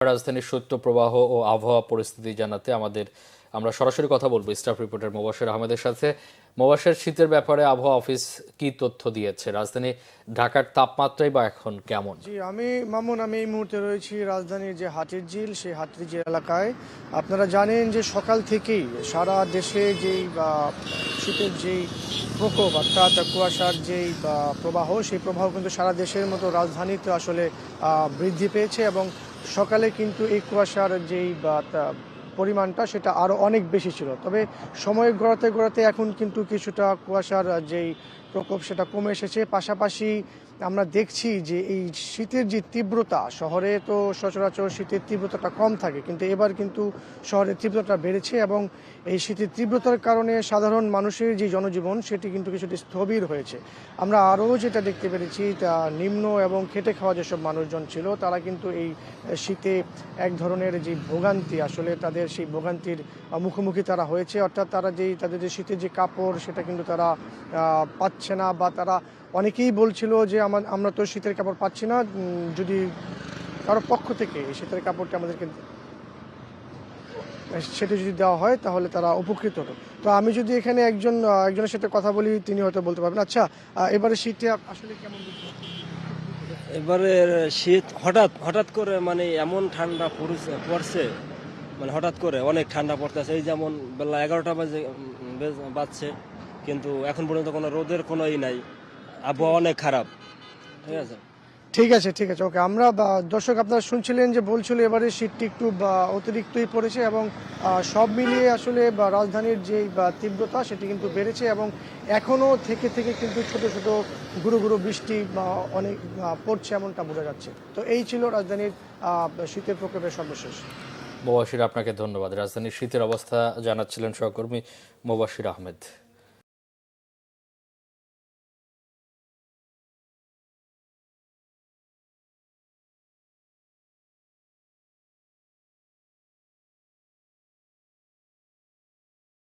রাজধানীর শৈত্যপ্রবাহ ও আবহাওয়া পরিস্থিতি জানাতে আমরা সরাসরি কথা বলবো স্টাফ রিপোর্টার মোবাশ্বের আহমেদের সাথে। মোবাশ্বের, শীতের ব্যাপারে আবহাওয়া অফিস কি তথ্য দিয়েছে? রাজধানী ঢাকার তাপমাত্রাই বা এখন কেমন? জি, আমি এই মুহূর্তে রয়েছি রাজধানীর যে হাতিরঝিল, সেই হাতিরঝিল এলাকায়। আপনারা জানেন যে সকাল থেকেই সারা দেশে যেই শীতের যেই প্রকোপ, অর্থাৎ কুয়াশার যেই প্রবাহ, সেই প্রবাহ কিন্তু সারা দেশের মতো রাজধানীতে আসলে বৃদ্ধি পেয়েছে এবং সকালে কিন্তু এই কুয়াশার যেই পরিমাণটা সেটা আরও অনেক বেশি ছিল। তবে সময় গড়াতে গড়াতে এখন কিন্তু কিছুটা কুয়াশার যেই প্রকোপ সেটা কমে এসেছে। পাশাপাশি আমরা দেখছি যে এই শীতের যে তীব্রতা, শহরে তো সচরাচর শীতের তীব্রতাটা কম থাকে, কিন্তু এবার কিন্তু শহরের তীব্রতা বেড়েছে এবং এই শীতের তীব্রতার কারণে সাধারণ মানুষের যে জনজীবন সেটি কিন্তু কিছুটা স্থবির হয়েছে। আমরা আরও যেটা দেখতে পেরেছি, তা নিম্ন এবং খেটে খাওয়া যেসব মানুষজন ছিল তারা কিন্তু এই শীতে এক ধরনের যে ভোগান্তি, আসলে তাদের সেই ভোগান্তির মুখোমুখি তারা হয়েছে। অর্থাৎ তাদের যে শীতের যে কাপড় সেটা কিন্তু তারা পাচ্ছে না, বা তারা অনেকেই বলছিল যে আমরা তো শীতের কাপড় পাচ্ছি না, যদি কারো পক্ষ থেকে এই শীতের কাপড়টা আমাদেরকে সেটা যদি দেওয়া হয় তাহলে তারা উপকৃত হতো। তো আমি যদি এখানে একজনের সাথে কথা বলি, তিনি হয়তো বলতে পারবেন। আচ্ছা, এবারে শীতটা আসলে কেমন? এবারে শীত হঠাৎ হঠাৎ করে মানে এমন ঠান্ডা পড়ছে, মানে হঠাৎ করে অনেক ঠান্ডা পড়তেছে। এই যেমন বেলা 11টা বাজছে, কিন্তু এখন পর্যন্ত কোনো রোদের কোনো নাই, আবহাওয়া অনেক খারাপ। ঠিক আছে, ঠিক আছে, ওকে। আমরা দর্শক, আপনারা শুনছিলেন যে বলছিল এবারে শীতটি একটু অতিরিক্তই পড়েছে এবং সব মিলিয়ে আসলে রাজধানীর যে তীব্রতা সেটি কিন্তু বেড়েছে এবং এখনও থেকে থেকে কিন্তু ছোট ছোট গুঁড়ো গুঁড়ো বৃষ্টি অনেক পড়ছে, এমনটা বোঝা যাচ্ছে। তো এই ছিল রাজধানীর শীতের প্রকোপের সর্বশেষ। মোবাশ্বের, আপনাকে ধন্যবাদ। রাজধানীর শীতের অবস্থা জানাচ্ছিলেন সহকর্মী মোবাশ্বের আহমেদ।